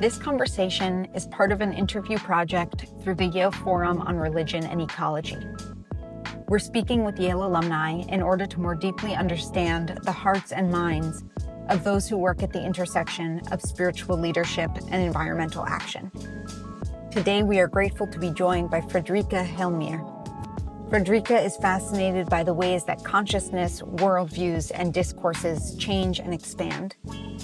This conversation is part of an interview project through the Yale Forum on Religion and Ecology. We're speaking with Yale alumni in order to more deeply understand the hearts and minds of those who work at the intersection of spiritual leadership and environmental action. Today, we are grateful to be joined by Frederica Helmiere. Frederica is fascinated by the ways that consciousness, worldviews, and discourses change and expand,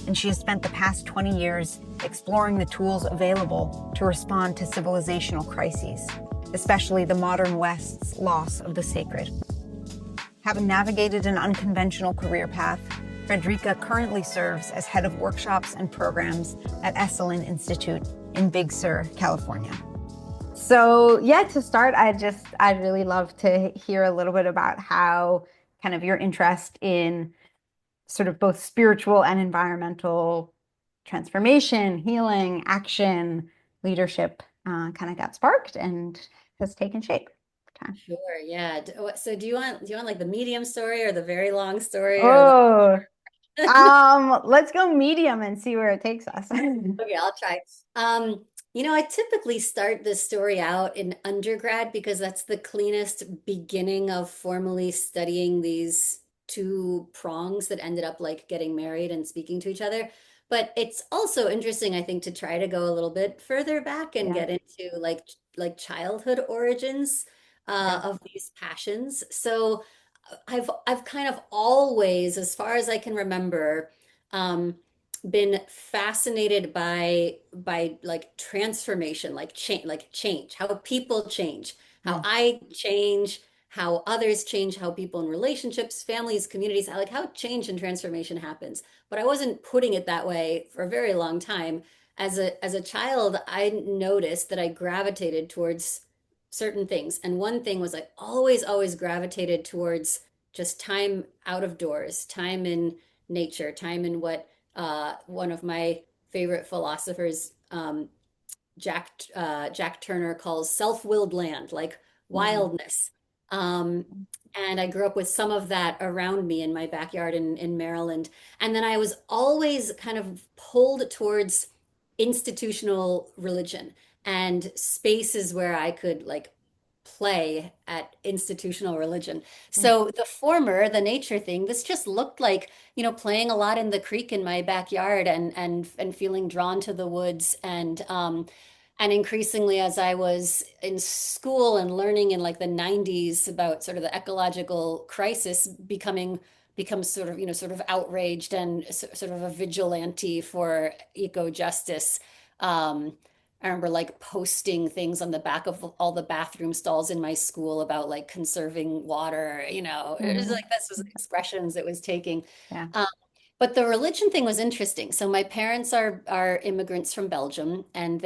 and she has spent the past 20 years exploring the tools available to respond to civilizational crises, especially the modern West's loss of the sacred. Having navigated an unconventional career path, Frederica currently serves as head of workshops and programs at Esalen Institute in Big Sur, California. So yeah, to start, I'd really love to hear a little bit about how kind of your interest in sort of both spiritual and environmental transformation, healing, action, leadership kind of got sparked and has taken shape. Okay. Sure, yeah. So do you want like the medium story or the very long story or Oh, let's go medium and see where it takes us. okay, I'll try. I typically start this story out in undergrad because that's the cleanest beginning of formally studying these two prongs that ended up like getting married and speaking to each other. But it's also interesting, I think, to try to go a little bit further back and Yeah, get into like childhood origins yeah. of these passions. So I've kind of always, as far as I can remember, um, been fascinated by like transformation, like change, how people change, how Mm, I change, how others change, how people in relationships, families, communities, how change and transformation happens. But I wasn't putting it that way for a very long time. As a child, I noticed that I gravitated towards certain things. And one thing was I always gravitated towards just time out of doors, time in nature, time in what one of my favorite philosophers, Jack Turner, calls self-willed land, like mm, wildness. Um, and I grew up with some of that around me in my backyard in Maryland. And then I was always kind of pulled towards institutional religion and spaces where I could like play at institutional religion. mm, So the former, the nature thing, this just looked like, playing a lot in the creek in my backyard and feeling drawn to the woods and increasingly as I was in school and learning in like the 90s about sort of the ecological crisis become sort of outraged and sort of a vigilante for eco justice. I remember like posting things on the back of all the bathroom stalls in my school about like conserving water, it was mm. like this was the expressions it was taking. Yeah. Um, but the religion thing was interesting. So my parents are immigrants from Belgium, and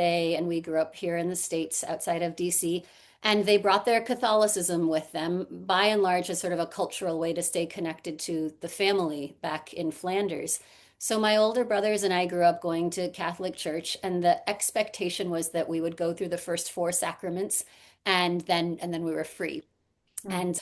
we grew up here in the States outside of DC, and they brought their Catholicism with them, by and large, as sort of a cultural way to stay connected to the family back in Flanders. So my older brothers and I grew up going to Catholic church, and the expectation was that we would go through the first four sacraments, and then we were free. Mm, And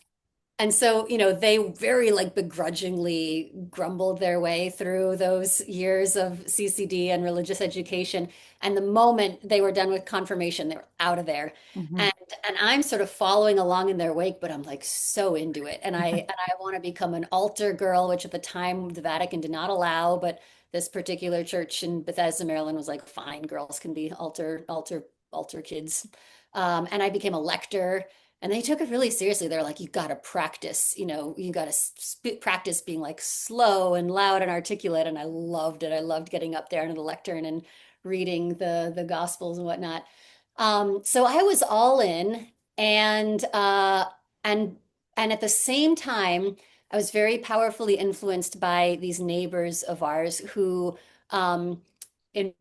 and so, they very like begrudgingly grumbled their way through those years of CCD and religious education. And the moment they were done with confirmation, they were out of there. mhm. And and I'm sort of following along in their wake, but I'm like so into it. And I want to become an altar girl, which at the time the Vatican did not allow, but this particular church in Bethesda, Maryland was like, fine, girls can be altar kids. And I became a lector. And they took it really seriously. They're like, you got to practice, you got to practice being like slow and loud and articulate. And I loved it. I loved getting up there into the lectern and reading the Gospels and whatnot. So I was all in, and and and at the same time, I was very powerfully influenced by these neighbors of ours who, um, in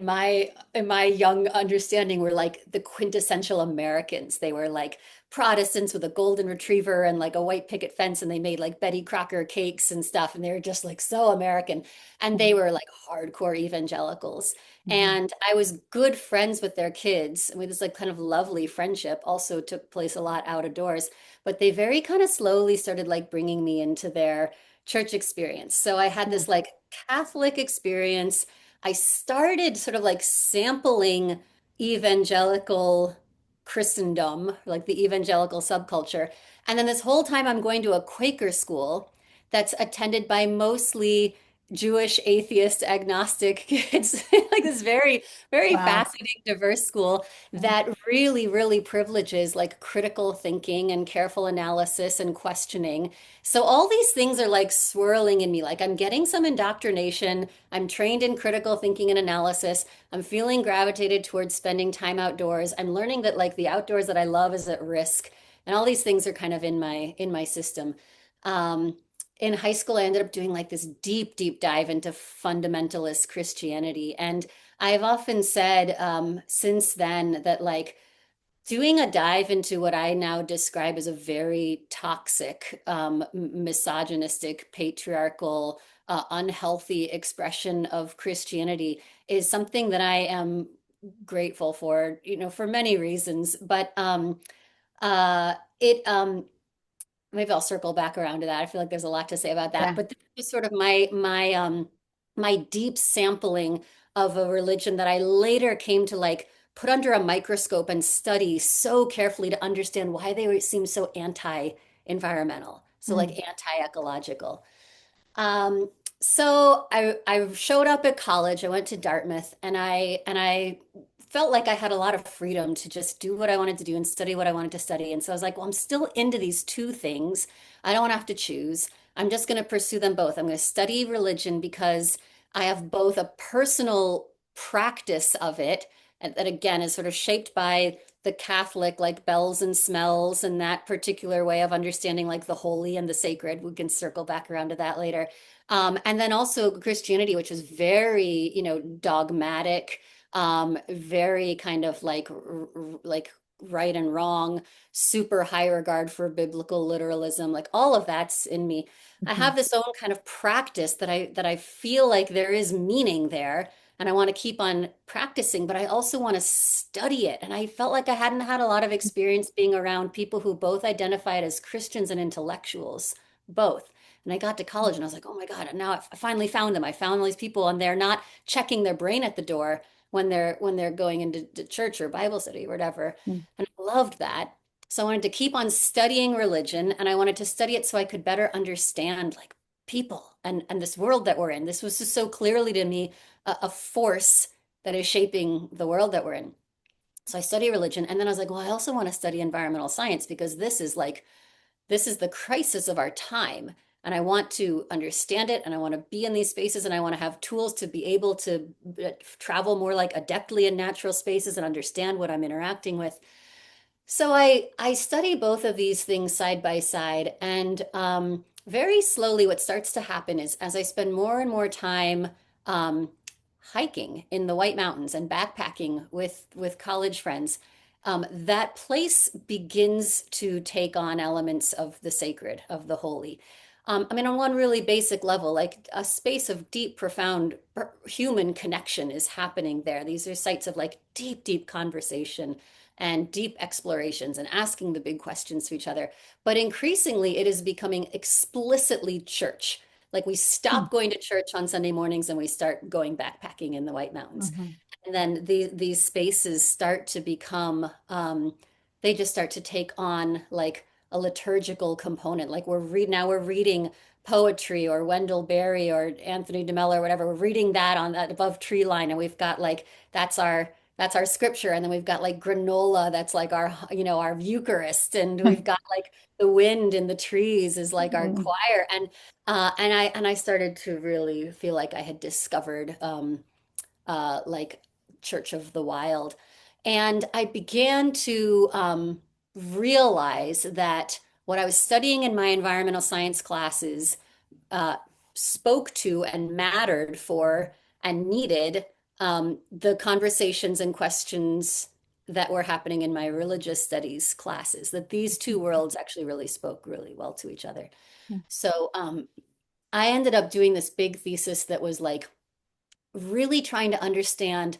my young understanding, were like the quintessential Americans. They were like Protestants with a golden retriever and like a white picket fence, and they made like Betty Crocker cakes and stuff, and they were just like so American. And they Mhm, were like hardcore evangelicals. mhm, And I was good friends with their kids. And we this like kind of lovely friendship also took place a lot out of doors. But they very kind of slowly started like bringing me into their church experience. So I had mhm, this like Catholic experience, I started sort of like sampling evangelical Christendom, like the evangelical subculture. And then this whole time I'm going to a Quaker school that's attended by mostly Jewish, atheist, agnostic kids, like this very, very Wow. fascinating, diverse school Yeah. that really, really privileges like critical thinking and careful analysis and questioning. So all these things are like swirling in me. Like I'm getting some indoctrination. I'm trained in critical thinking and analysis. I'm feeling gravitated towards spending time outdoors. I'm learning that like the outdoors that I love is at risk. And all these things are kind of in my system. Um, in high school, I ended up doing like this deep, deep dive into fundamentalist Christianity. And I've often said since then that like doing a dive into what I now describe as a very toxic, misogynistic, patriarchal, unhealthy expression of Christianity is something that I am grateful for, for many reasons. But it maybe I'll circle back around to that. I feel like there's a lot to say about that. Yeah. But this is sort of my deep sampling of a religion that I later came to like put under a microscope and study so carefully to understand why they seem so anti-environmental, so like Mm. anti-ecological. Um, so I showed up at college. I went to Dartmouth, and I felt like I had a lot of freedom to just do what I wanted to do and study what I wanted to study. And so I was like, well, I'm still into these two things. I don't have to choose. I'm just going to pursue them both. I'm going to study religion because I have both a personal practice of it, and that again is sort of shaped by the Catholic, like bells and smells, and that particular way of understanding like the holy and the sacred. We can circle back around to that later. And then also Christianity, which is very, dogmatic, very kind of like right and wrong, super high regard for biblical literalism, like all of that's in me. I Mhm. have this own kind of practice that I feel like there is meaning there, and I want to keep on practicing, but I also want to study it. And I felt like I hadn't had a lot of experience being around people who both identified as Christians and intellectuals, both. And I got to college and I was like, oh my God, and now I finally found them. I found all these people and they're not checking their brain at the door when they're going into church or Bible study or whatever. Mm. And I loved that. So I wanted to keep on studying religion and I wanted to study it so I could better understand like people and this world that we're in. This was just so clearly to me a force that is shaping the world that we're in. So I study religion and then I was like, well, I also want to study environmental science because this is the crisis of our time. And I want to understand it and I want to be in these spaces and I want to have tools to be able to travel more like adeptly in natural spaces and understand what I'm interacting with. So I study both of these things side by side, and very slowly, what starts to happen is as I spend more and more time um, hiking in the White Mountains and backpacking with college friends, that place begins to take on elements of the sacred, of the holy. I mean, on one really basic level, like a space of deep, profound human connection is happening there. These are sites of like deep, deep conversation and deep explorations and asking the big questions to each other. But increasingly, it is becoming explicitly church. Like we Mm. stop going to church on Sunday mornings and we start going backpacking in the White Mountains. Mhm. And then these spaces start to become, they just start to take on like a liturgical component. Like we're reading poetry or Wendell Berry or Anthony DeMello or whatever. We're reading that on that above tree line, and we've got like that's our scripture, and then we've got like granola that's like our Eucharist, and we've got like the wind in the trees is like our Mm. choir, and I started to really feel like I had discovered like Church of the Wild. And I began to realize that what I was studying in my environmental science classes uh, spoke to and mattered for and needed the conversations and questions that were happening in my religious studies classes, that these two worlds actually really spoke really well to each other. Mm. So I ended up doing this big thesis that was like really trying to understand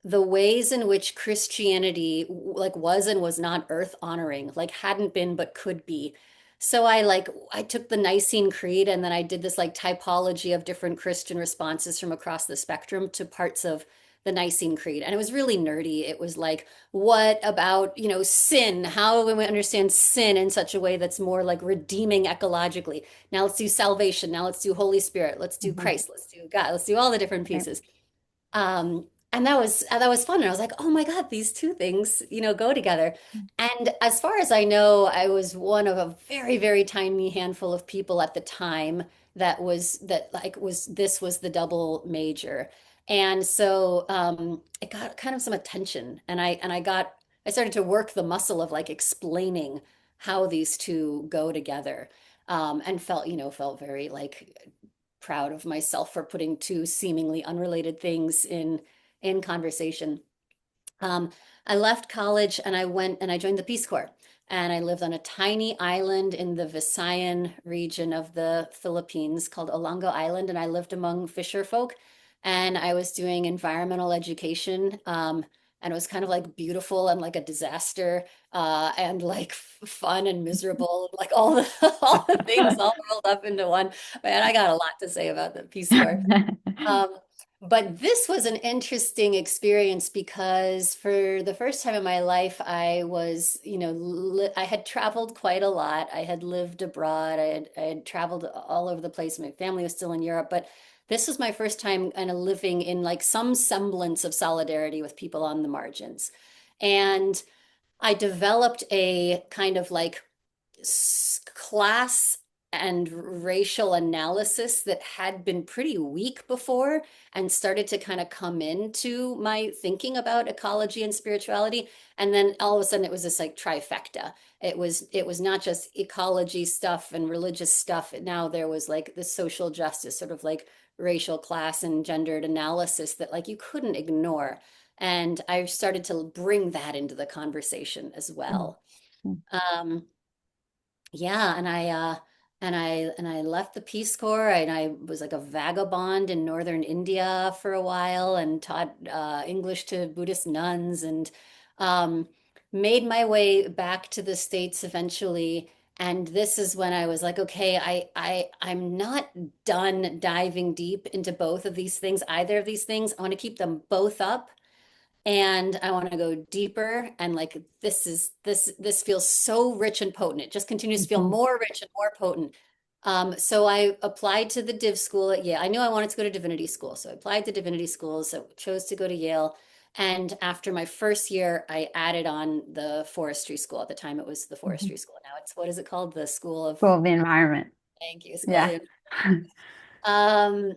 the ways in which Christianity like was and was not earth honoring, like hadn't been but could be. So I took the Nicene Creed and then I did this like typology of different Christian responses from across the spectrum to parts of the Nicene Creed. And it was really nerdy. It was like, what about, sin? How do we understand sin in such a way that's more like redeeming ecologically? Now let's do salvation. Now let's do Holy Spirit. Let's do Mhm. Christ. Let's do God. Let's do all the different Right. pieces. And that was fun. And I was like, oh my God, these two things, go together. And as far as I know, I was one of a very, very tiny handful of people at the time that this was the double major. And so it got kind of some attention. And I started to work the muscle of like explaining how these two go together. And felt very like proud of myself for putting two seemingly unrelated things in conversation. Um, I left college and I went and I joined the Peace Corps. And I lived on a tiny island in the Visayan region of the Philippines called Olango Island. And I lived among fisher folk. And I was doing environmental education. And it was kind of like beautiful and like a disaster, and like fun and miserable, like all the all the things all rolled up into one. Man, I got a lot to say about the Peace Corps. Um, but this was an interesting experience because for the first time in my life, I was, I had traveled quite a lot. I had lived abroad. I had traveled all over the place. My family was still in Europe, but this was my first time kind of living in like some semblance of solidarity with people on the margins. And I developed a kind of like class and racial analysis that had been pretty weak before and started to kind of come into my thinking about ecology and spirituality. And then all of a sudden it was this like trifecta. It was not just ecology stuff and religious stuff. Now there was like the social justice, sort of like racial class and gendered analysis that like you couldn't ignore. And I started to bring that into the conversation as well. Um, yeah, and I left the Peace Corps and I was like a vagabond in northern India for a while and taught English to Buddhist nuns and um, made my way back to the States eventually. And this is when I was like, okay, I'm not done diving deep into both of these things, either of these things. I want to keep them both up and I want to go deeper and like this feels so rich and potent. It just continues to feel Mhm. more rich and more potent. So I applied to the Div school at Yale. I knew I wanted to go to Divinity School, so I applied to Divinity School. So chose to go to Yale. And after my first year, I added on the forestry school. At the time, it was the Mhm. forestry school. Now it's what is it called? The School of School of the environment. Thank you, School of Yeah. the um,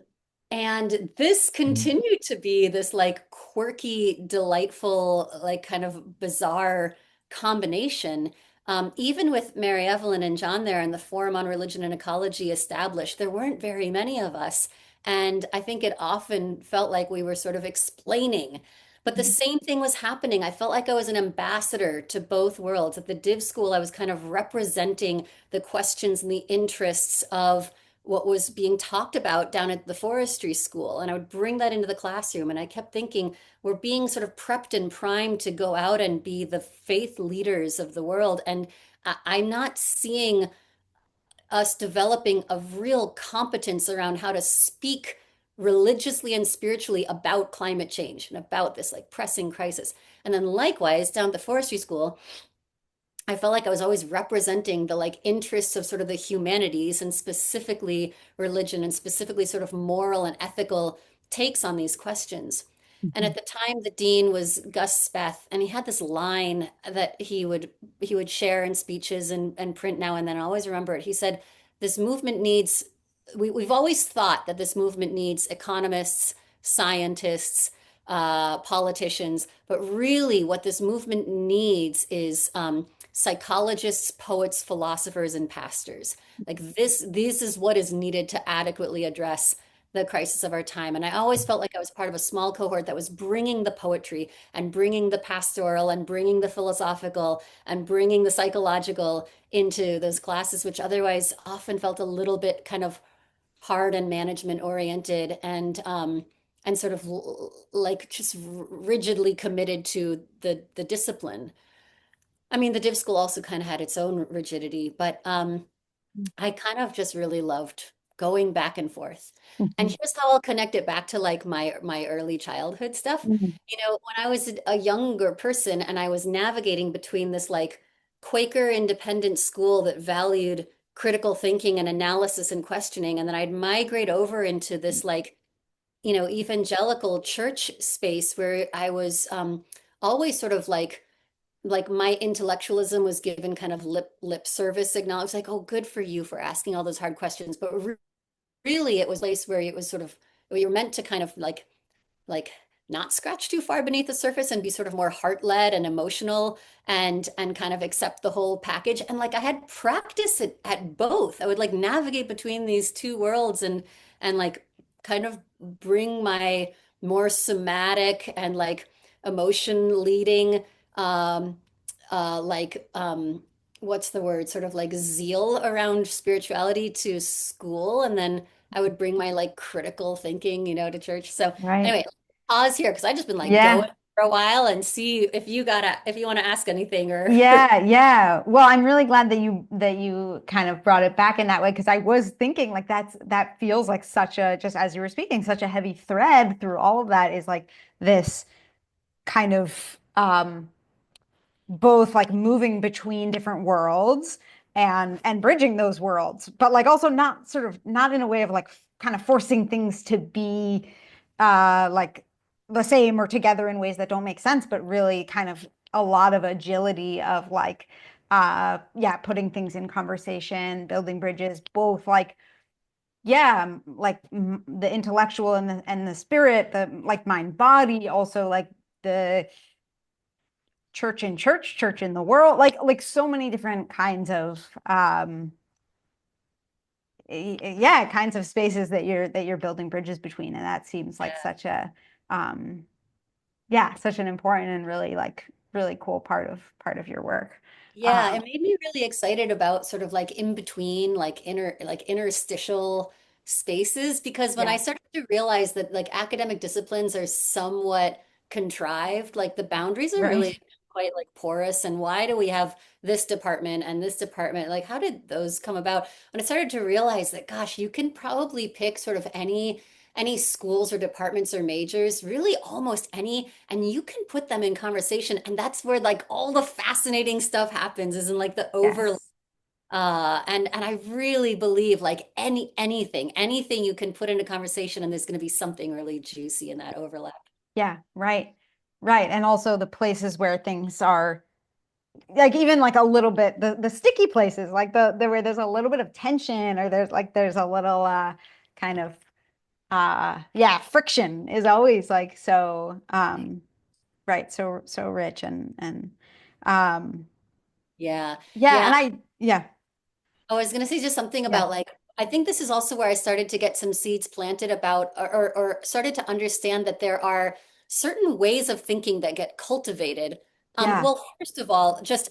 and this continued to be this like quirky, delightful, like kind of bizarre combination. Even with Mary Evelyn and John there and the Forum on Religion and Ecology established, there weren't very many of us. And I think it often felt like we were sort of explaining. But the same thing was happening. I felt like I was an ambassador to both worlds. At the Div School, I was kind of representing the questions and the interests of what was being talked about down at the forestry school. And I would bring that into the classroom. And I kept thinking, we're being sort of prepped and primed to go out and be the faith leaders of the world. And I'm not seeing us developing a real competence around how to speak religiously and spiritually about climate change and about this like pressing crisis. And then likewise, down at the forestry school, I felt like I was always representing the like interests of sort of the humanities and specifically religion and specifically sort of moral and ethical takes on these questions. And Mhm. at the time, the dean was Gus Speth, and he had this line that he would share in speeches and print now and then. I always remember it. He said, "This movement needs. We've always thought that this movement needs economists, scientists, politicians, but really, what this movement needs is psychologists, poets, philosophers, and pastors. Like this is what is needed to adequately address the crisis of our time. And I always felt like I was part of a small cohort that was bringing the poetry and bringing the pastoral and bringing the philosophical and bringing the psychological into those classes, which otherwise often felt a little bit kind of hard and management oriented and sort of like just rigidly committed to the discipline. I mean, the div school also kind of had its own rigidity, but I kind of just really loved going back and forth. And Mhm. here's how I'll connect it back to like my early childhood stuff. Mhm. You know, when I was a younger person and I was navigating between this like Quaker independent school that valued critical thinking and analysis and questioning, and then I'd migrate over into this like, you know, evangelical church space where I was always sort of like my intellectualism was given kind of lip service acknowledged like, oh, good for you for asking all those hard questions, but really it was a place where it was sort of where you're meant to kind of like not scratch too far beneath the surface and be sort of more heart-led and emotional and kind of accept the whole package. And like I had practice at both. I would like navigate between these two worlds and like kind of bring my more somatic and like emotion leading um like what's the word, sort of like zeal around spirituality to school, and then I would bring my like critical thinking, you know, to church. So Right. anyway, pause here because I just been like going Yeah. for a while and see if you want to ask anything or Yeah, yeah. Well, I'm really glad that you kind of brought it back in that way because I was thinking like that feels like such a just as you were speaking, such a heavy thread through all of that is like this kind of both like moving between different worlds and bridging those worlds, but like also not sort of not in a way of like kind of forcing things to be like the same or together in ways that don't make sense, but really kind of a lot of agility of like yeah, putting things in conversation, building bridges, both like yeah, like the intellectual and the spirit, the like mind body, also like the church in church, church in the world, like so many different kinds of yeah, kinds of spaces that you're building bridges between. And that seems like such a um yeah, such an important and really like really cool part of your work. Yeah, it made me really excited about sort of like in between, like interstitial spaces because when I Yeah, started to realize that like academic disciplines are somewhat contrived, like the boundaries are right. really quite like porous, and why do we have this department and this department? Like how did those come about? When I started to realize that, gosh, you can probably pick sort of any schools or departments or majors, really almost any, and you can put them in conversation. And that's where like all the fascinating stuff happens, is in like the over Yes. and I really believe like anything you can put into conversation and there's going to be something really juicy in that overlap. Yeah, right. Right. And also the places where things are like even like a little bit the sticky places like the where there's a little bit of tension or there's a little kind of yeah, friction is always like so right, so rich and um Yeah. yeah, Yeah. and I yeah, I was going to say just something yeah, about like, I think this is also where I started to get some seeds planted about, or started to understand that there are certain ways of thinking that get cultivated. yeah, Well, first of all, just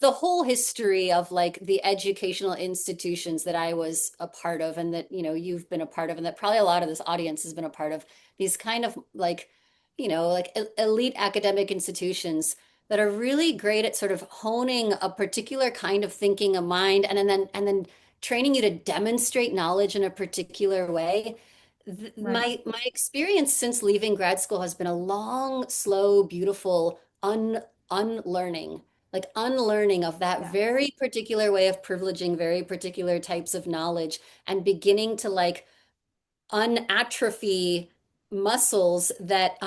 the whole history of like the educational institutions that I was a part of and that, you know, you've been a part of, and that probably a lot of this audience has been a part of, these kind of like, you know, like elite academic institutions that are really great at sort of honing a particular kind of thinking, a mind, and then training you to demonstrate knowledge in a particular way. right, My experience since leaving grad school has been a long, slow, beautiful unlearning, like unlearning of that yeah, very particular way of privileging very particular types of knowledge and beginning to like unatrophy muscles that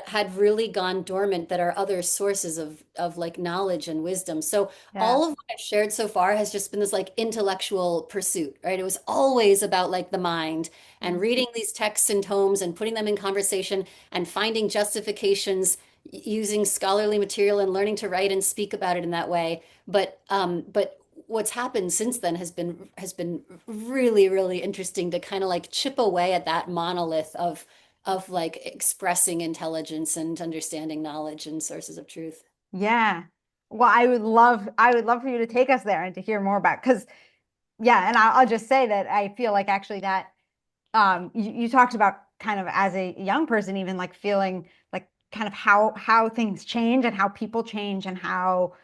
had really gone dormant, that are other sources of like knowledge and wisdom. So yeah, all of what I've shared so far has just been this like intellectual pursuit, right? It was always about like the mind and mm, reading these texts and tomes and putting them in conversation and finding justifications using scholarly material and learning to write and speak about it in that way. But what's happened since then has been really, really interesting to kind of like chip away at that monolith of like expressing intelligence and understanding knowledge and sources of truth. yeah. Well, I would love for you to take us there and to hear more about because yeah, and I'll just say that I feel like actually that you talked about kind of as a young person even like feeling like kind of how things change and how people change and how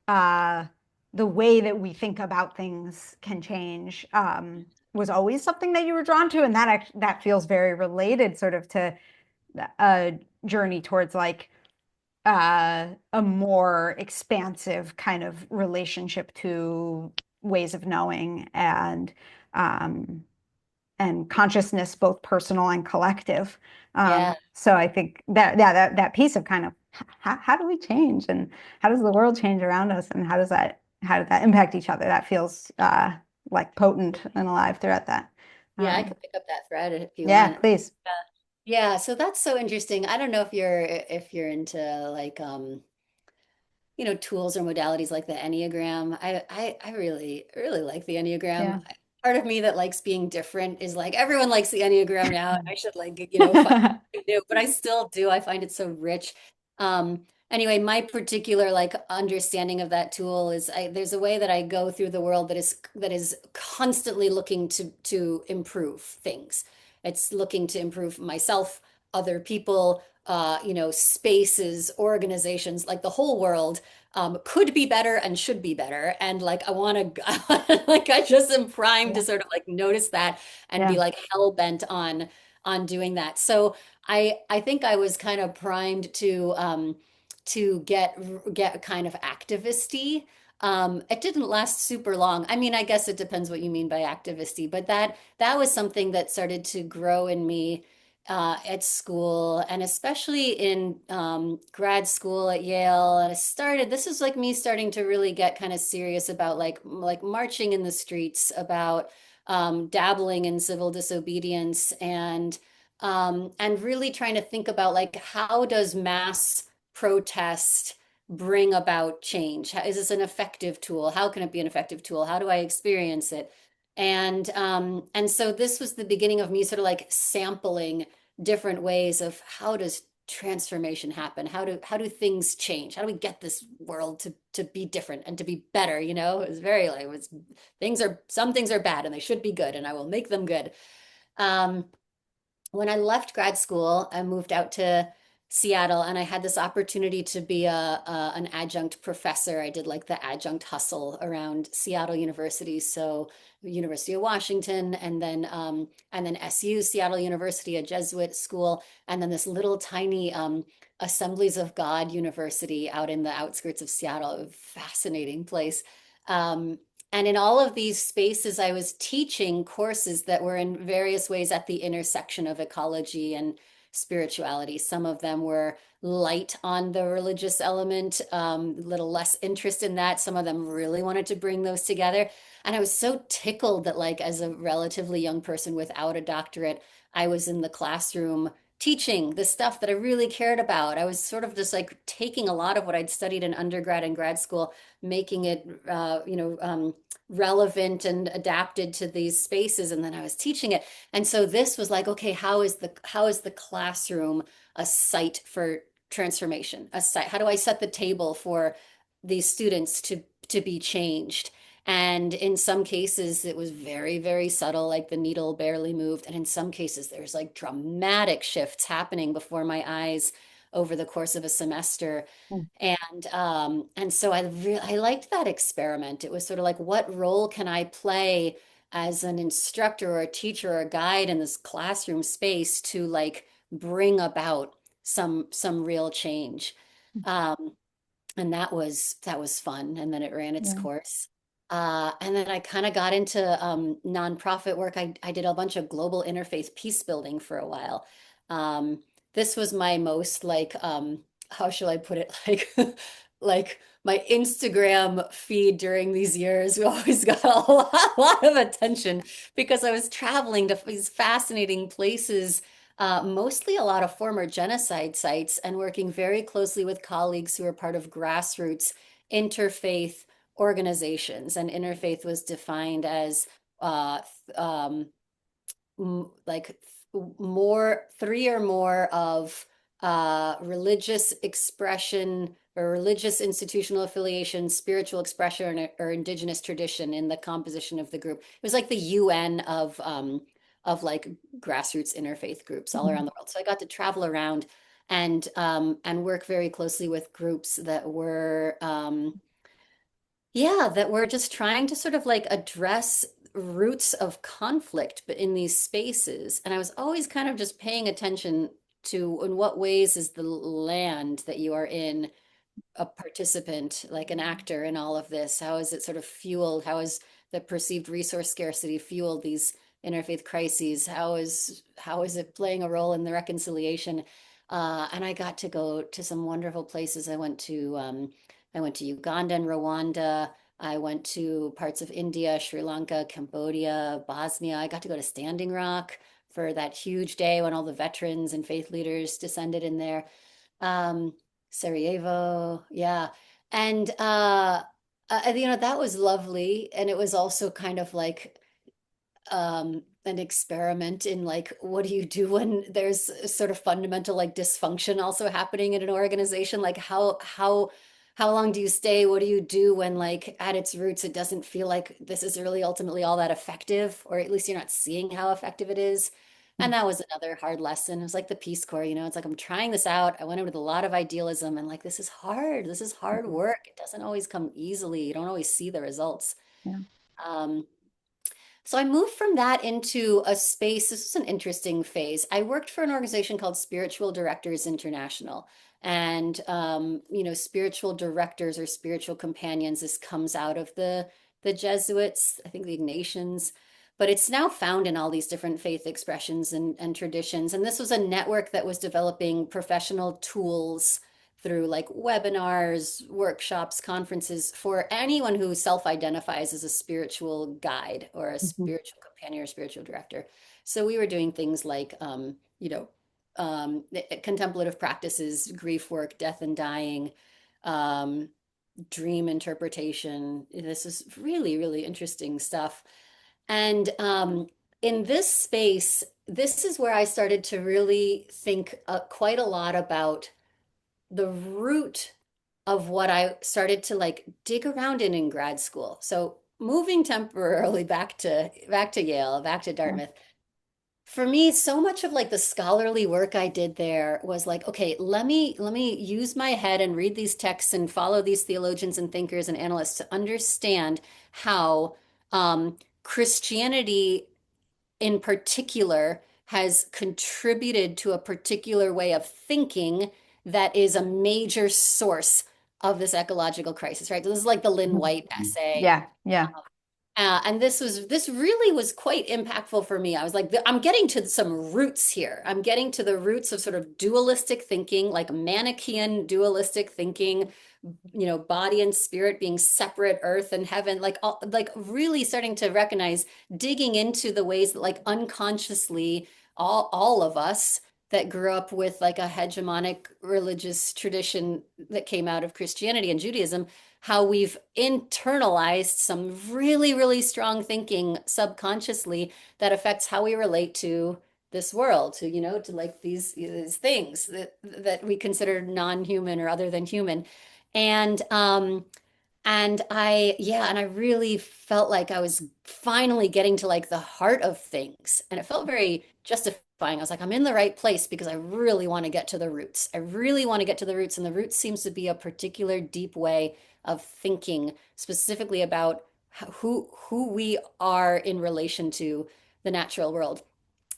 uh, the way that we think about things can change was always something that you were drawn to, and that feels very related, sort of to a journey towards like a more expansive kind of relationship to ways of knowing um, and consciousness, both personal and collective. Yeah. So I think that piece of kind of how do we change and how does the world change around us and how does that impact each other? That feels like potent and alive throughout that. Yeah, I Um, could pick up that thread if you yeah, want. please. Yeah, so that's so interesting. I don't know if you're into like tools or modalities like the Enneagram. I really like the Enneagram. Yeah. Part of me that likes being different is like everyone likes the Enneagram now. I should like, find something new, but I still do. I find it so rich. Anyway, my particular like understanding of that tool is there's a way that I go through the world that is constantly looking to improve things. It's looking to improve myself, other people, spaces, organizations, like the whole world could be better and should be better. And like, I want to, like, I just am primed Yeah. to sort of like notice that and be Yeah. like hell bent on doing that. So I think I was kind of primed to get kind of activisty. It didn't last super long. I mean, I guess it depends what you mean by activisty, but that was something that started to grow in me at school and especially in grad school at Yale. And this is like me starting to really get kind of serious about like marching in the streets, about dabbling in civil disobedience and really trying to think about like how does mass protest bring about change? Is this an effective tool? How can it be an effective tool? How do I experience it? And so this was the beginning of me sort of like sampling different ways of how does transformation happen? How do things change? How do we get this world to be different and to be better? It was very like some things are bad and they should be good, and I will make them good. Um, when I left grad school, I moved out to Seattle and I had this opportunity to be an adjunct professor. I did like the adjunct hustle around Seattle University. So University of Washington and then SU, Seattle University, a Jesuit school, and then this little tiny Assemblies of God University out in the outskirts of Seattle. A fascinating place. Um, and in all of these spaces, I was teaching courses that were in various ways at the intersection of ecology and spirituality. Some of them were light on the religious element, a little less interest in that. Some of them really wanted to bring those together. And I was so tickled that, like, as a relatively young person without a doctorate, I was in the classroom teaching the stuff that I really cared about. I was sort of just like taking a lot of what I'd studied in undergrad and grad school, making it, relevant and adapted to these spaces, and then I was teaching it. And so this was like, okay, how is the classroom a site for transformation? A site, how do I set the table for these students to be changed? And in some cases it was very, very subtle, like the needle barely moved, and in some cases there's like dramatic shifts happening before my eyes over the course of a semester. And so I liked that experiment. It was sort of like, what role can I play as an instructor or a teacher or a guide in this classroom space to like bring about some real change. Um, and that was fun. And then it ran its Yeah. course. And then I kind of got into nonprofit work. I did a bunch of global interfaith peace building for a while. Um, this was my most like how shall I put it, like like my Instagram feed during these years. We always got a lot of attention because I was traveling to these fascinating places, mostly a lot of former genocide sites, and working very closely with colleagues who are part of grassroots interfaith organizations. And interfaith was defined as uh, um, like more, three or more of religious expression or religious institutional affiliation, spiritual expression, or indigenous tradition in the composition of the group. It was like the UN of like grassroots interfaith groups all around the world. So I got to travel around and work very closely with groups that were Yeah, that we're just trying to sort of like address roots of conflict, but in these spaces. And I was always kind of just paying attention to in what ways is the land that you are in a participant, like an actor in all of this? How is it sort of fueled? How is the perceived resource scarcity fueled these interfaith crises? How is it playing a role in the reconciliation? And I got to go to some wonderful places. I went to Uganda and Rwanda. I went to parts of India, Sri Lanka, Cambodia, Bosnia. I got to go to Standing Rock for that huge day when all the veterans and faith leaders descended in there. Um, Sarajevo, yeah. And that was lovely. And it was also kind of like an experiment in like what do you do when there's a sort of fundamental like dysfunction also happening in an organization? Like how long do you stay? What do you do when like at its roots it doesn't feel like this is really ultimately all that effective, or at least you're not seeing how effective it is? And that was another hard lesson. It was like the Peace Corps, it's like I'm trying this out. I went in with a lot of idealism and like this is hard. This is hard Mhm. work. It doesn't always come easily. You don't always see the results. Yeah. Um, so I moved from that into a space. This was an interesting phase. I worked for an organization called Spiritual Directors International. And spiritual directors or spiritual companions, this comes out of the Jesuits, I think the Ignatians, but it's now found in all these different faith expressions and traditions. And this was a network that was developing professional tools through like webinars, workshops, conferences for anyone who self-identifies as a spiritual guide or a Mhm. spiritual companion or spiritual director. So we were doing things like, contemplative practices, grief work, death and dying, um, dream interpretation. This is really, really interesting stuff. And in this space, this is where I started to really think quite a lot about the root of what I started to like dig around in grad school. So moving temporarily back to Yale, back to Yeah. Dartmouth. For me, so much of like the scholarly work I did there was like, okay, let me use my head and read these texts and follow these theologians and thinkers and analysts to understand how Christianity in particular has contributed to a particular way of thinking that is a major source of this ecological crisis, right? So this is like the Lynn Mhm. White essay. Yeah. Yeah. And this really was quite impactful for me. I was like, I'm getting to some roots here. I'm getting to the roots of sort of dualistic thinking, like Manichaean dualistic thinking, body and spirit being separate, earth and heaven, like really starting to recognize, digging into the ways that like unconsciously all of us that grew up with like a hegemonic religious tradition that came out of Christianity and Judaism, how we've internalized some really, really strong thinking subconsciously that affects how we relate to this world, to like these things that we consider non-human or other than human. And and I really felt like I was finally getting to like the heart of things. And it felt very justifying. I was like, I'm in the right place because I really want to get to the roots. I really want to get to the roots. And the roots seems to be a particular deep way of thinking specifically about who we are in relation to the natural world.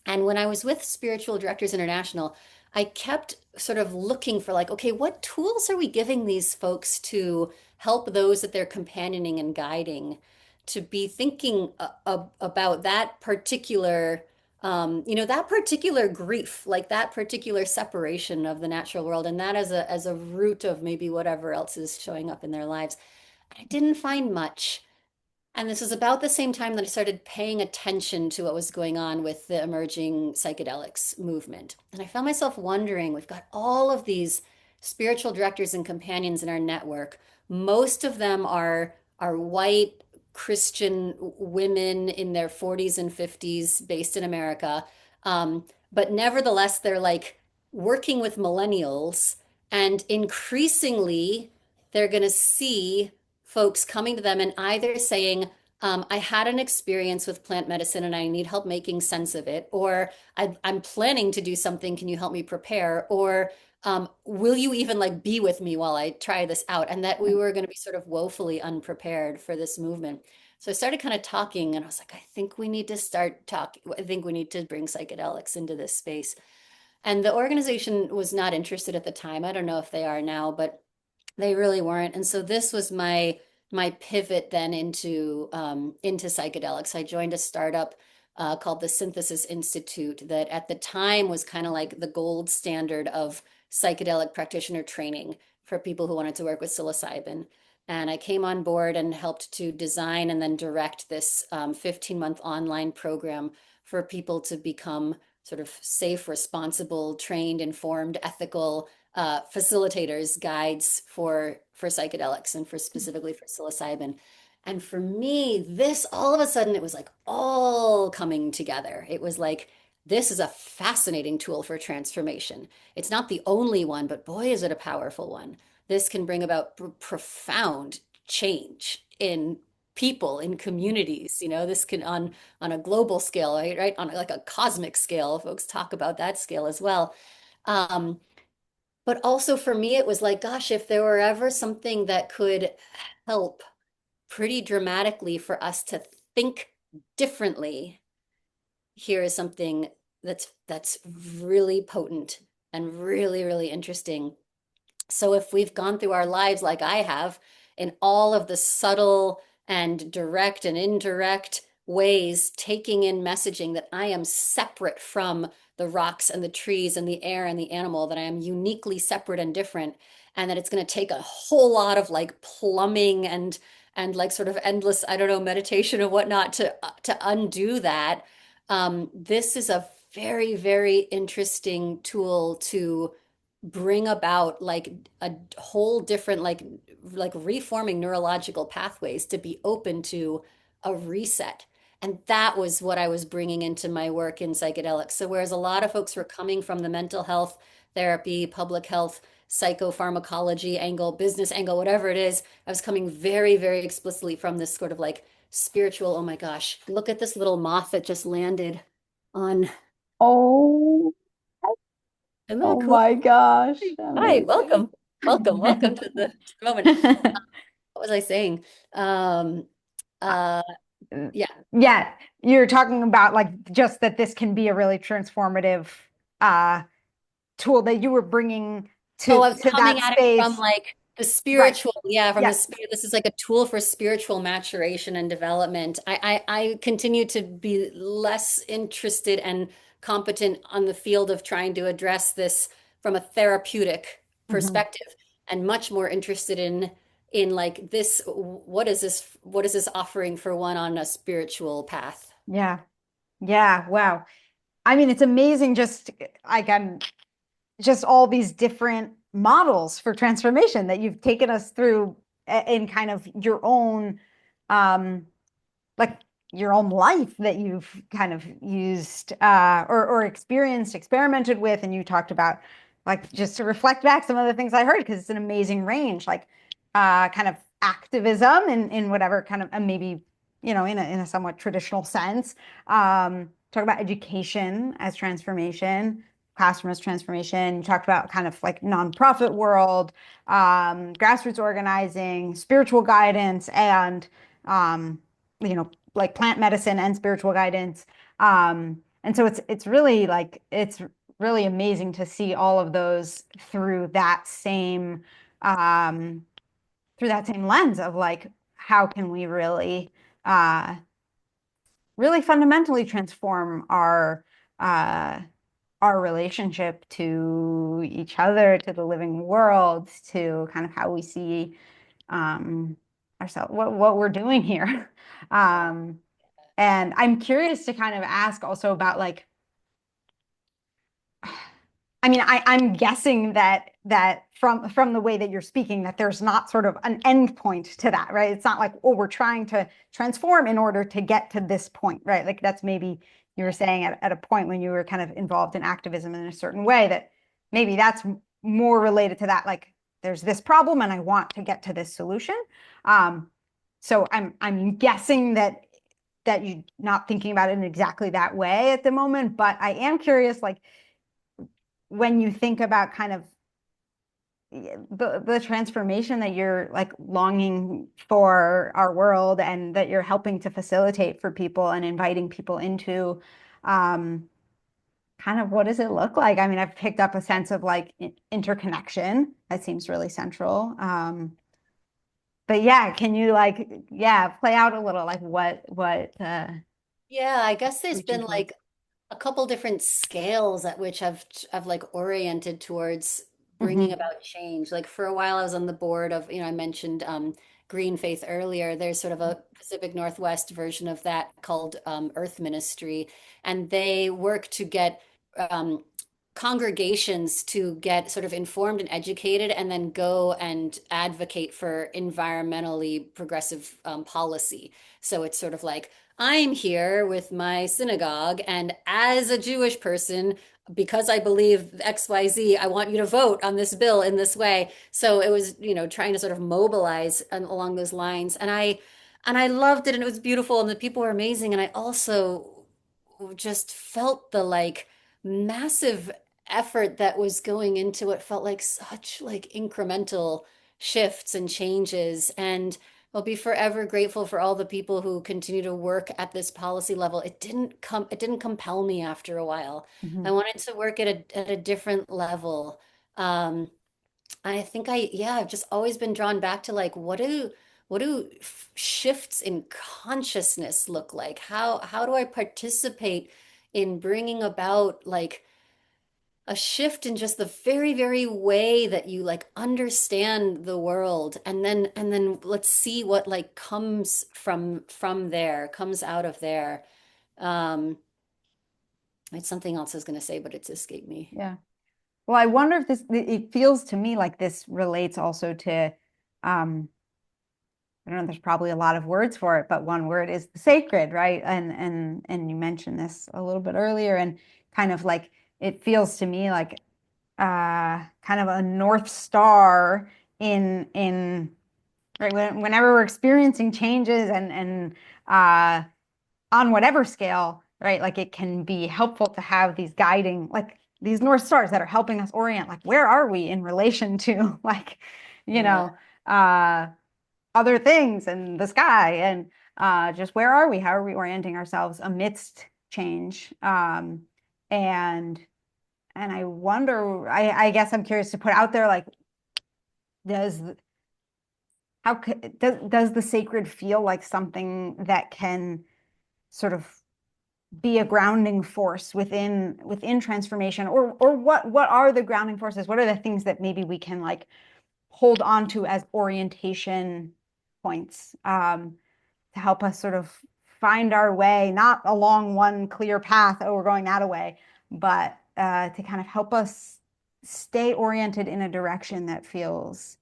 And when I was with Spiritual Directors International, I kept sort of looking for like, okay, what tools are we giving these folks to help those that they're companioning and guiding to be thinking about that particular, that particular grief, like that particular separation of the natural world, and that as a root of maybe whatever else is showing up in their lives. I didn't find much. And this was about the same time that I started paying attention to what was going on with the emerging psychedelics movement. And I found myself wondering, we've got all of these spiritual directors and companions in our network. Most of them are white Christian women in their 40s and 50s based in America. But nevertheless, they're like working with millennials, and increasingly they're going to see folks coming to them and either saying, I had an experience with plant medicine and I need help making sense of it, or I'm planning to do something. Can you help me prepare? Or will you even like be with me while I try this out? And that we were going to be sort of woefully unprepared for this movement. So I started kind of talking and I was like, I think we need to start talking. I think we need to bring psychedelics into this space. And the organization was not interested at the time. I don't know if they are now, but they really weren't. And so this was my pivot then into psychedelics. I joined a startup called the Synthesis Institute that at the time was kind of like the gold standard of psychedelic practitioner training for people who wanted to work with psilocybin. And I came on board and helped to design and then direct this 15-month online program for people to become sort of safe, responsible, trained, informed, ethical facilitators, guides for psychedelics and for specifically for psilocybin. And for me, this all of a sudden it was like all coming together. It was like this is a fascinating tool for transformation. It's not the only one, but boy, is it a powerful one. This can bring about profound change in people, in communities. You know, this can on a global scale, right? On like a cosmic scale. Folks talk about that scale as well. Um, but also for me, it was like, gosh, if there were ever something that could help pretty dramatically for us to think differently, here is something that's really potent and really, really interesting. So if we've gone through our lives like I have, in all of the subtle and direct and indirect ways, taking in messaging that I am separate from the rocks and the trees and the air and the animal, that I am uniquely separate and different, and that it's going to take a whole lot of like plumbing and like sort of endless, I don't know, meditation and whatnot to undo that. This is a very, very interesting tool to bring about like a whole different like reforming neurological pathways to be open to a reset. And that was what I was bringing into my work in psychedelics. So whereas a lot of folks were coming from the mental health therapy, public health, psychopharmacology angle, business angle, whatever it is, I was coming very, very explicitly from this sort of like spiritual, oh my gosh, look at this little moth that just landed on. Oh, Isn't that oh cool? my gosh, Hi, amazing. welcome. Welcome to the moment. What was I saying? Um, uh, yeah. Yeah, you're talking about like just that this can be a really transformative uh tool that you were bringing Oh, I was to coming that at it from space. like the Right. spiritual, yeah, from the Yeah. spirit. This is like a tool for spiritual maturation and development. I continue to be less interested and competent on the field of trying to address this from a therapeutic Mhm. perspective, and much more interested in like this, what is this offering for one on a spiritual path? Yeah. Yeah. Wow. I mean, it's amazing just like just all these different models for transformation that you've taken us through in kind of your own um like your own life that you've kind of used or experienced, experimented with, and you talked about like just to reflect back some of the things I heard because it's an amazing range, like kind of activism in whatever kind of maybe in a somewhat traditional sense. Talk about education as transformation, classroom as transformation. You talked about kind of like nonprofit world, grassroots organizing, spiritual guidance, and like plant medicine and spiritual guidance. And so it's really like it's really amazing to see all of those um, through that same lens of like how can we uh, really fundamentally transform uh, our relationship to each other, to the living world, to kind of how we see um, ourselves, what we're doing here. Yeah. Um, and I'm curious to kind of ask also about like, I mean, I'm guessing that from the way that you're speaking, that there's not sort of an end point to that, right? It's not like, oh, we're trying to transform in order to get to this point, right? Like that's maybe you were saying at a point when you were kind of involved in activism in a certain way that maybe that's more related to that, like there's this problem and I want to get to this solution. Um, So I'm guessing that you're not thinking about it in exactly that way at the moment, but I am curious, like when you think about kind of the transformation that you're like longing for our world and that you're helping to facilitate for people and inviting people into, um, kind of what does it look like? I mean, I've picked up a sense of like interconnection that seems really central. But yeah, can you like, yeah, play out a little like what Yeah, I guess there's reaching been towards? like a couple different scales at which I've like oriented towards bringing Hmm. about change. Like for a while, I was on the board of, I mentioned Green Faith earlier. There's sort of a Pacific Northwest version of that called Earth Ministry, and they work to get um, congregations to get sort of informed and educated, and then go and advocate for environmentally progressive policy. So it's sort of like, I'm here with my synagogue, and as a Jewish person, because I believe XYZ, I want you to vote on this bill in this way. So it was, trying to sort of mobilize along those lines. And I loved it, and it was beautiful, and the people were amazing. And I also just felt the like massive effort that was going into what felt like such like incremental shifts and changes. And I'll be forever grateful for all the people who continue to work at this policy level. It didn't compel me after a while. I Hmm. wanted to work at a different level. Um, I think yeah, I've just always been drawn back to like, what do shifts in consciousness look like? How do I participate in bringing about like a shift in just the very, very way that you like understand the world, and then let's see what like comes from there, comes out of there. Um, it's something else I was gonna say, but it's escaped me. Yeah. Well, I wonder if this, it feels to me like this relates also to, I don't know, there's probably a lot of words for it, but one word is the sacred, right? And you mentioned this a little bit earlier, and kind of like it feels to me like kind of a North Star in right whenever we're experiencing changes and uh on whatever scale, right? Like it can be helpful to have these guiding, like these North Stars that are helping us orient, like where are we in relation to like, you Yeah. know, uh, other things and the sky and just where are we? How are we orienting ourselves amidst change? And and I wonder, I guess I'm curious to put out there, like, does does the sacred feel like something that can sort of be a grounding force within transformation, or what are the grounding forces? What are the things that maybe we can like hold on to as orientation points, to help us sort of find our way, not along one clear path, oh, we're going that way, but to kind of help us stay oriented in a direction that feels,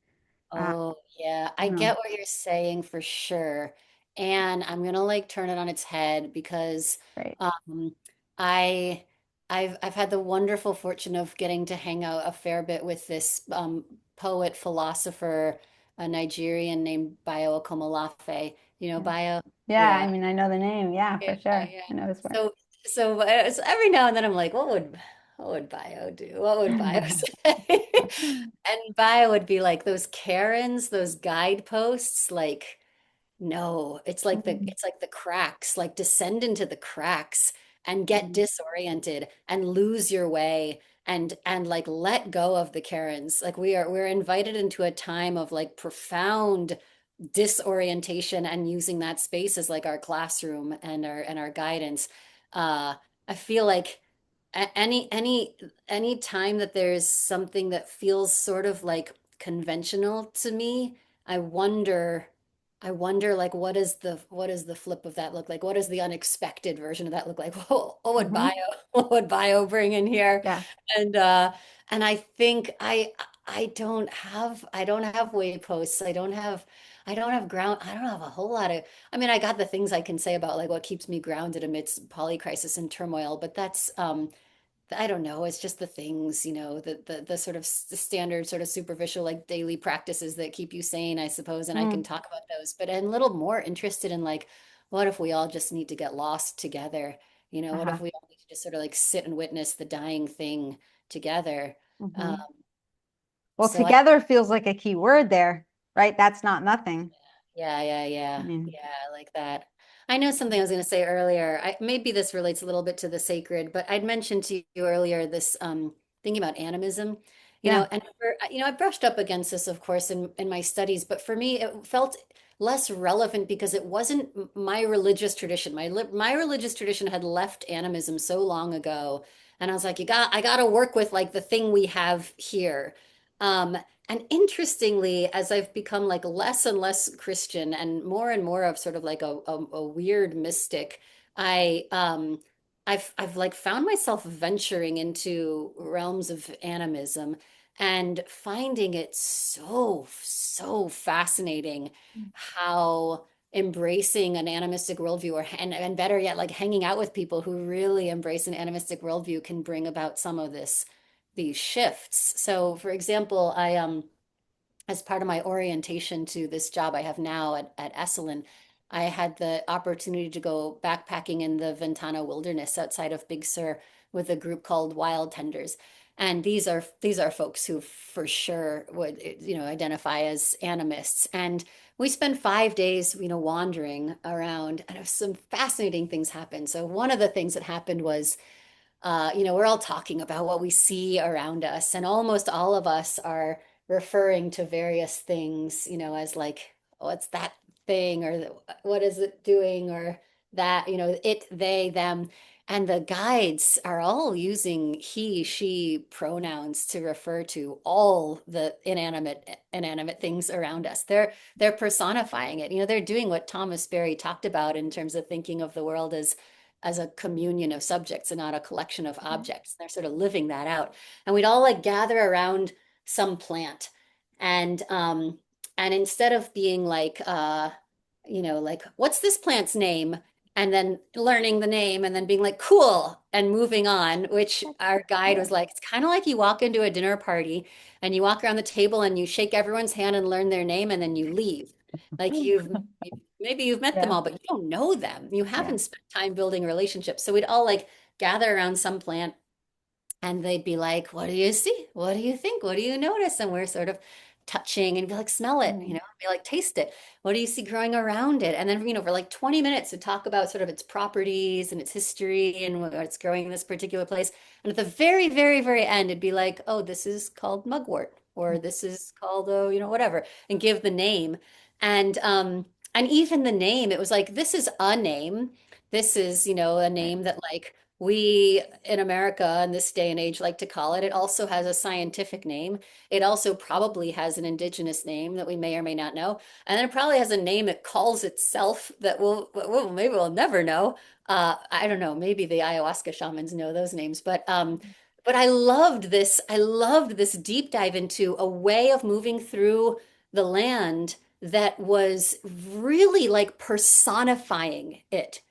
uh, Oh, yeah. I I don't know, get what you're saying for sure. And I'm gonna like turn it on its head because right? um I I've had the wonderful fortune of getting to hang out a fair bit with this poet philosopher, a Nigerian named Bayo Akomolafe. You know Yeah. Bayo? Yeah, I Yeah. mean, I know the name. Yeah, Yeah, for sure. yeah. I know his work. So every now and then I'm like, what would Bio do? What would Bio say? And Bio would be like those Karens, those guideposts, like, no, it's like the cracks, like descend into the cracks and get Mhm. disoriented and lose your way and like let go of the Karens. Like we're invited into a time of like profound disorientation and using that space as like our classroom and our guidance. I feel like any time that there's something that feels sort of like conventional to me, I wonder I wonder like what does the flip of that look like? What does the unexpected version of that look like? What would bio Mhm. what would bio bring in here? Yeah. And uh and I think I don't have wayposts. I don't have ground. I don't have a whole lot of, I mean, I got the things I can say about like what keeps me grounded amidst polycrisis and turmoil, but I don't know, it's just the things, the sort of standard sort of superficial like daily practices that keep you sane, I suppose, and I can Mm, talk about those, but I'm a little more interested in like what if we all just need to get lost together? What uh-huh. if we all need to just sort of like sit and witness the dying thing together? Um, Hmm. Well, so I together feels like a key word there, right? That's not nothing. Yeah, yeah, I yeah. mean, Yeah, I like that. I know something I was going to say earlier. Maybe this relates a little bit to the sacred, but I'd mentioned to you earlier this thinking about animism, yeah. and I brushed up against this, of course, in my studies, but for me, it felt less relevant because it wasn't my religious tradition. My religious tradition had left animism so long ago, and I was like, I got to work with like the thing we have here. Um, and interestingly, as I've become like less and less Christian and more of sort of like a weird mystic, I I've like found myself venturing into realms of animism and finding it so fascinating how embracing an animistic worldview and better yet, like hanging out with people who really embrace an animistic worldview can bring about some of these shifts. So, for example, as part of my orientation to this job I have now at Esalen, I had the opportunity to go backpacking in the Ventana wilderness outside of Big Sur with a group called Wild Tenders. And these are folks who for sure would, identify as animists. And we spent 5 days, wandering around, and some fascinating things happened. So one of the things that happened was we're all talking about what we see around us, and almost all of us are referring to various things, as like, what's that thing, or what is it doing, or that, it, they, them. And the guides are all using he, she pronouns to refer to all the inanimate things around us. They're personifying it. They're doing what Thomas Berry talked about in terms of thinking of the world as a communion of subjects and not a collection of objects. They're sort of living that out. And we'd all like gather around some plant. And instead of being like like, what's this plant's name? And then learning the name and then being like, cool, and moving on, which our guide Yeah. was like, it's kind of like you walk into a dinner party and you walk around the table and you shake everyone's hand and learn their name and then you leave. Like maybe you've met them Yeah. all, but you don't know them. You Yeah. haven't spent time building relationships. So we'd all like gather around some plant and they'd be like, what do you see? What do you think? What do you notice? And we're sort of touching and be like, smell it, Mm, be like, taste it. What do you see growing around it? And then, for like 20 minutes to talk about sort of its properties and its history and what it's growing in this particular place. And at the very, very, very end, it'd be like, oh, this is called mugwort, or this is called, oh, whatever, and give the name. And even the name, it was like, this is a name. This is, a right. name that like we in America in this day and age like to call it. It also has a scientific name. It also probably has an indigenous name that we may or may not know. And then it probably has a name it calls itself that maybe we'll never know. I don't know. Maybe the ayahuasca shamans know those names, but I loved this. I loved this deep dive into a way of moving through the land that was really like personifying it.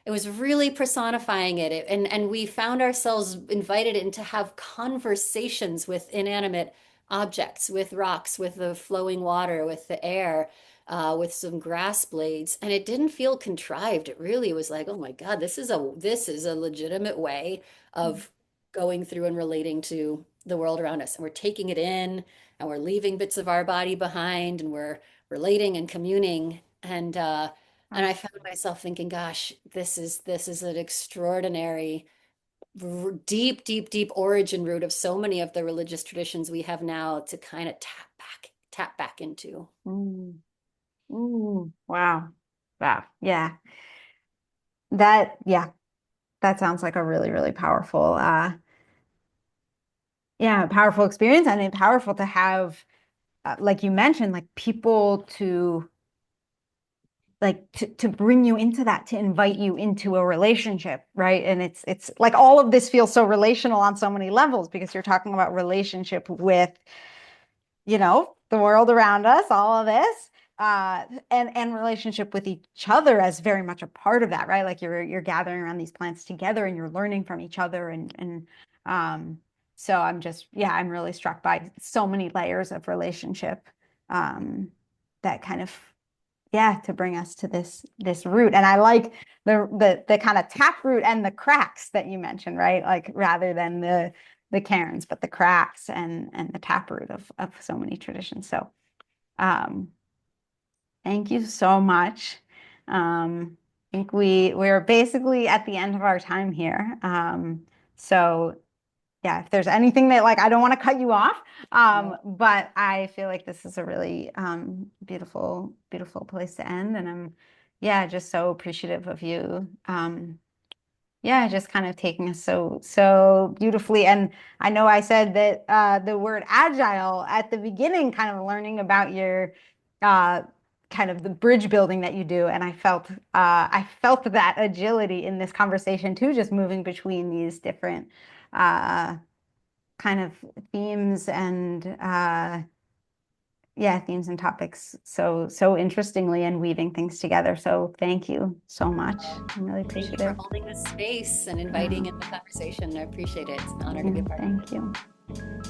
It was really personifying it. And we found ourselves invited in to have conversations with inanimate objects, with rocks, with the flowing water, with the air, with some grass blades. And it didn't feel contrived. It really was like, oh my God, this is a legitimate way Mm, of going through and relating to the world around us. And we're taking it in and we're leaving bits of our body behind and we're relating and communing. And wow. I found myself thinking, gosh, this is an extraordinary, deep origin root of so many of the religious traditions we have now to kind of tap back into. Mm, wow. Wow. Yeah. Yeah, that sounds like a really, really powerful, yeah, powerful experience, and powerful to have, like you mentioned, like people to to bring you into that, to invite you into a relationship, right? And it's like all of this feels so relational on so many levels because you're talking about relationship with, the world around us, all of this, and relationship with each other as very much a part of that, right? Like you're gathering around these plants together and you're learning from each other, and So I'm just, yeah, I'm really struck by so many layers of relationship that kind of, yeah, to bring us to this root. And I like the kind of tap root and the cracks that you mentioned, right? Like rather than the cairns, but the cracks and the tap root of so many traditions. So thank you so much. I think we're basically at the end of our time here. So yeah, if there's anything that like I don't want to cut you off, No. but I feel like this is a really beautiful, beautiful place to end, and I'm yeah, just so appreciative of you. Yeah, just kind of taking us so beautifully. And I know I said that the word agile at the beginning, kind of learning about your uh, kind of the bridge building that you do, and I felt that agility in this conversation too, just moving between these different uh, kind of themes and yeah, themes and topics so interestingly and weaving things together. So thank you so much. I'm really Thank you for appreciative. holding this space and Yeah, inviting in the conversation. I appreciate it. It's an honor to yeah, be a part of it. thank you.